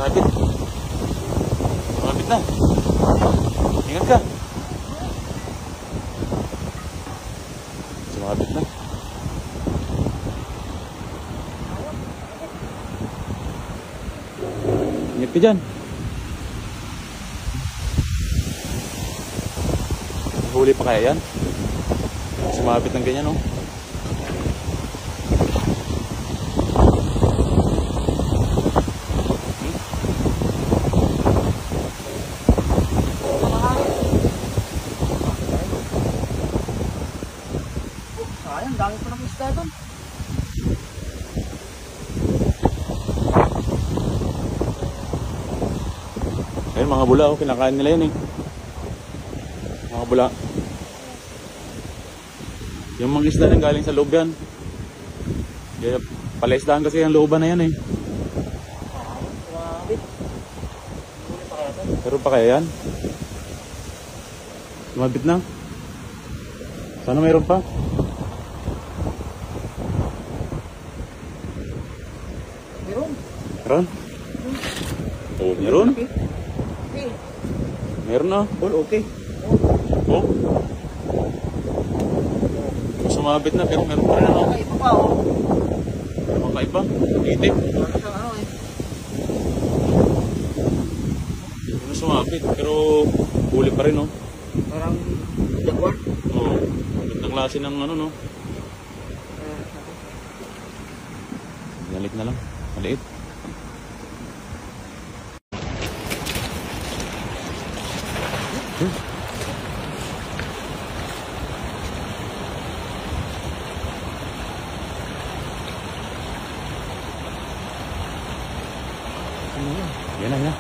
Sumabit. Sumabit na. Ingat ka. Sumabit na. Ingat ka dyan. Huli pa kaya yan? Sumabit ng ganyan, no? Sayang, dami pa ng isda doon. Ayun, mga bula, oh, kinakain nila yun eh. Mga bula. Yung mga isda nang galing sa loob yan. Kaya palaisdahan kasi yung looban na yan eh. Pero pa kaya yan? Lumabit na. Sana mayroon pa. Meron. Meron? Oh, meron? Okay. Meron na. All okay. Oh. Sumabit na pero meron pa rin ano. Ay, iba pa oh. Pero makaiba. Itim. Parang siyang ano eh. Ano sumabit pero huli pa rin oh. Parang jaguar. Oh. Gandang klase ng ano no. Balik na lang. Maliit. Yan na, yan na.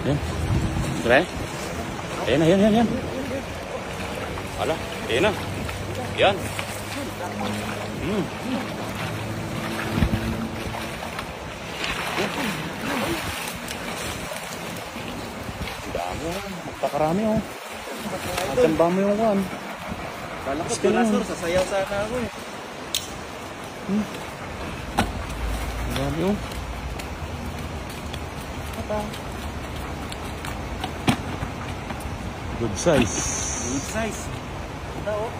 Yan. Pre? Ayan na, yan. Ala, ayan na. Yan. Dami oh. Magpakarami oh. Matamba mo yung kan. Kala ko pinasor, sasayaw sana ako eh. Dami oh. Good size. Good size. Ito oh.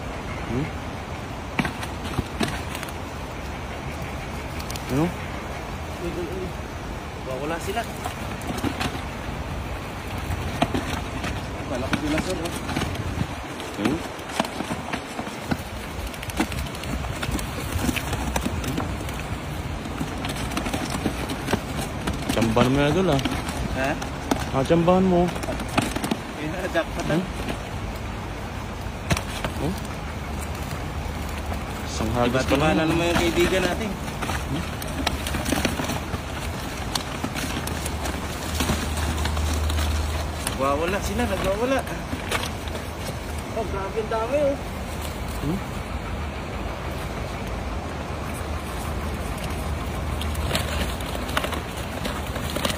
Ano? Wala sila. Kala ko pinasor oh. Chambahan mo na doon ah. Ha? Chambahan mo. Jackpot ah. Oh? Isang hagis pa Diba lang. na naman yung kaibigan natin. Nagwawala sila, nagwawala. Oh, grabe ang dami oh.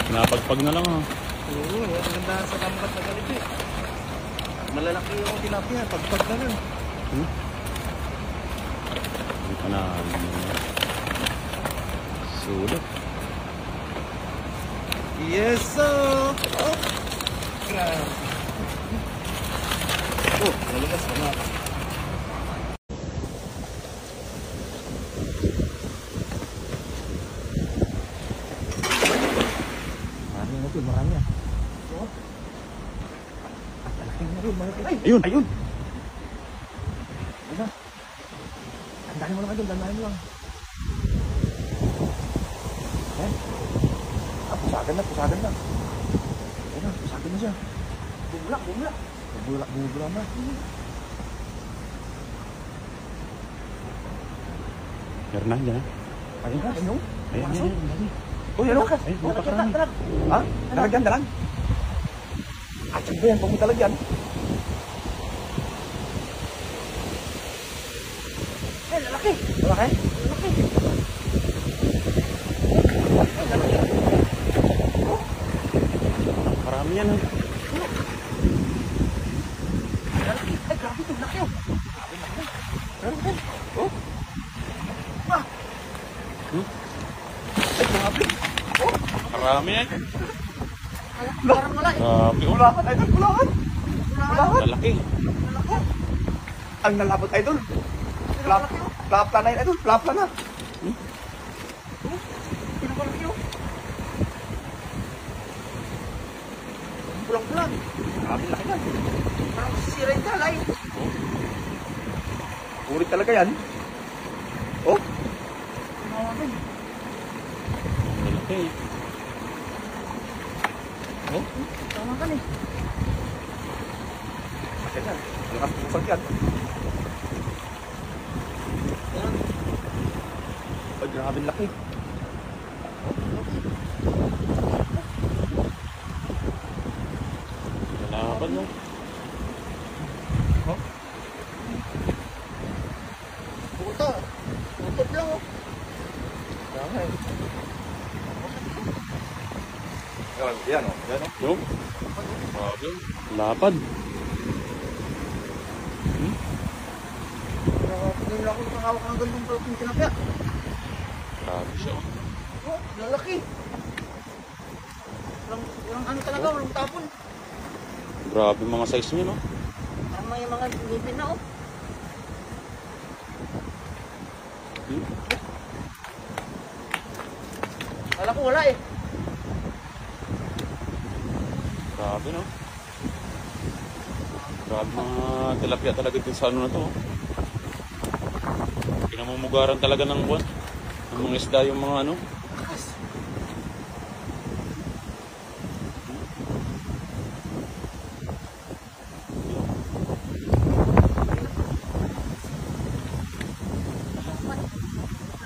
Pinapagpag na lang ah. Oo, ang ganda sa lambat na ganito eh. Malalaki yung tilapia, pagpag na lang. Hindi pa na. Sulit. Yes, sir! Oh! Grabe. Oh, nalabas ka na. Marami ah. Oh. Ay, Ayun! ayun! Ayun na. Dandahin mo lang doon, dandahin mo lang. Eh? Pusagan na. Ayun na, pusagan na siya. Bumulak. Bumulak na. Meron na, dyan ah. Ayun ka, ayun. Ayan. Uy, ano ka? Ay, napakarami. Ha? Dalag. At saan ba yan? Pag may talagyan. Eh, lalaki. Lalaki? Lalaki. Napakarami yan ah. Ay, grabe ito. Laki oh. Marami yan. Parang wala eh. Grabe. Ulakan, idol. Ulakan. Ulakan. Malaki. Ang nalabot, idol. Plapla na yun, idol. Plapla na. Pinamalaki yun. Pulang-pulang. Grabe laki na. Parang sisira yung dalay. Ulit talaga yan. Oh. Malaki. Oh. Tama ka eh. Bakit yan? Malakas pusag yan. Ay, grabe laki. Lalaban mo. Oh. Puta. Tutup lang oh. Grabe. Yan o. Yan o. Yung? Grabe. Lapad. Ngayon lang ako nakawak ng gandong palaking tilapia. Grabe siya. Oh, lalaki. Walang ano talaga, walang tapon. Grabe mga size niya, no? Parang may mga ngipin na oh. Kala ko wala eh. Grabe, no? Grabe mga tilapia talaga din sa ano na to. Pinamumugaran talaga ng buwan. Ng mga isda yung mga ano.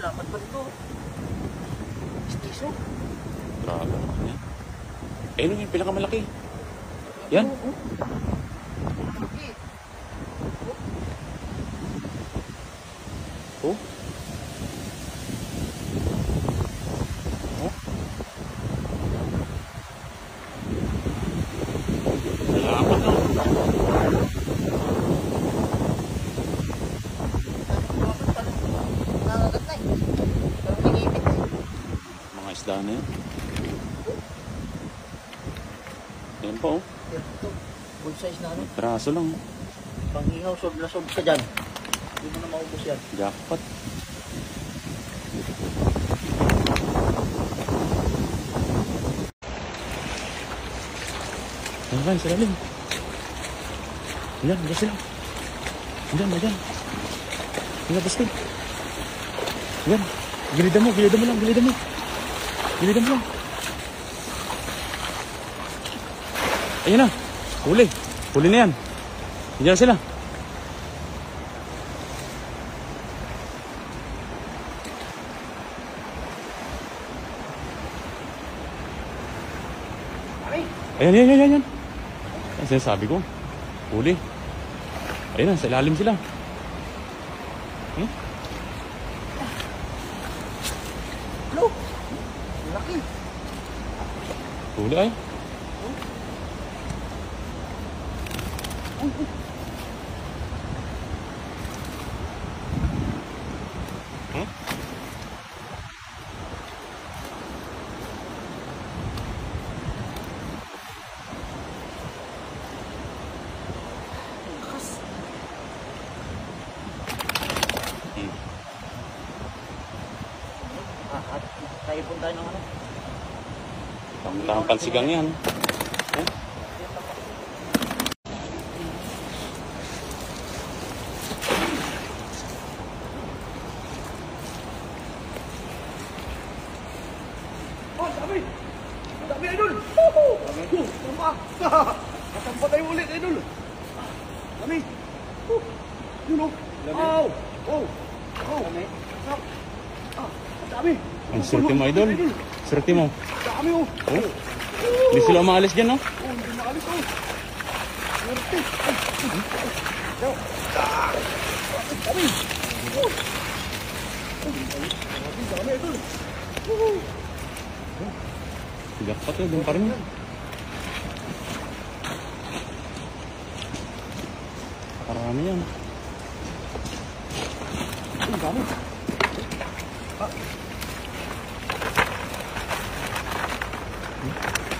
Lapat pa dito. Istiso. Grabe. Yan. Eh, ano yung pinakamalaki? Yan. Malaki. Oh. Oh. Lapat, no? Nangagat na eh. Parang may ngipin na eh. Mga isda na yan. Yan po, oh. Ito, good size na ano. Traso lang. Panghihaw, sob na sob ka dyan. Hindi mo na maubos yan. Jackpot. Yan guys, sa lalim. Yan, yan sila. Yan, yan. Yan, basta. Yan. Gilidan mo lang, gilidan mo. Gilidan mo lang. Ayun na. Huli. Huli na yan. Diyan sila. Ayan, yan, yan, yan, yan. Ang sinasabi ko. Huli. Ayun na, sa ilalim sila. Hello? Laki. Huli ay. At kaipon tayo ng ano. Tamang pansigang yan. Oh, dami! Dami, idol! Oh! Tama! Natampa tayo ulit, idol! Dami! Yun o! Oh! Oh! Oh! Dami! Dami! Ang swerte mo, idol. Swerte mo. Dami o! Oh. Hindi sila umaalis dyan, no? Oh, hindi maalis o! Swerte! Dami! Dami, idol! Jackpot yun, doon pa rin. Parami yan. Ang dami!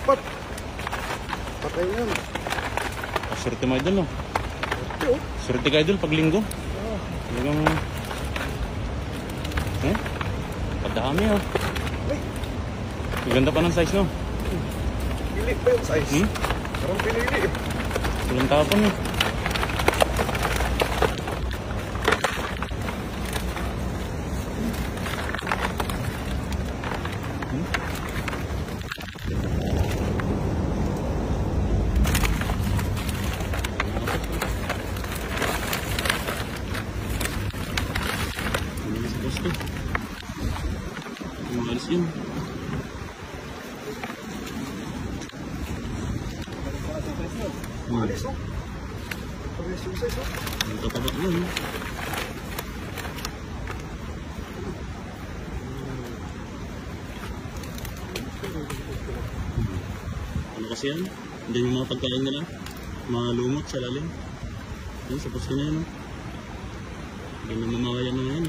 Pat! Patay na yun. Swerte mo idol, no? Oo. Swerte ka idol pag linggo. Talagang... Padami, oh. Ay, Maganda pa ng size, no? pili pa yung size. Parang pinili eh. Walang tapon, eh. Umalis yun. Alis oh. Alis yung size oh. Ang tataba yun. Ano kasi yan? Hindi yung mga pagkain nila. Mga lumot sa lalim. Yan, sa posto na yun. Oh. Hindi na mamakayan na yan.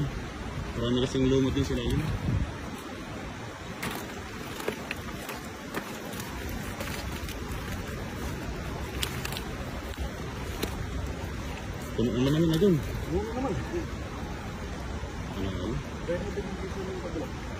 Marami kasing lumot din sa lalim. Puno naman naman na dun. Oo naman. Ano? Pwede din yung piso ng pagulak.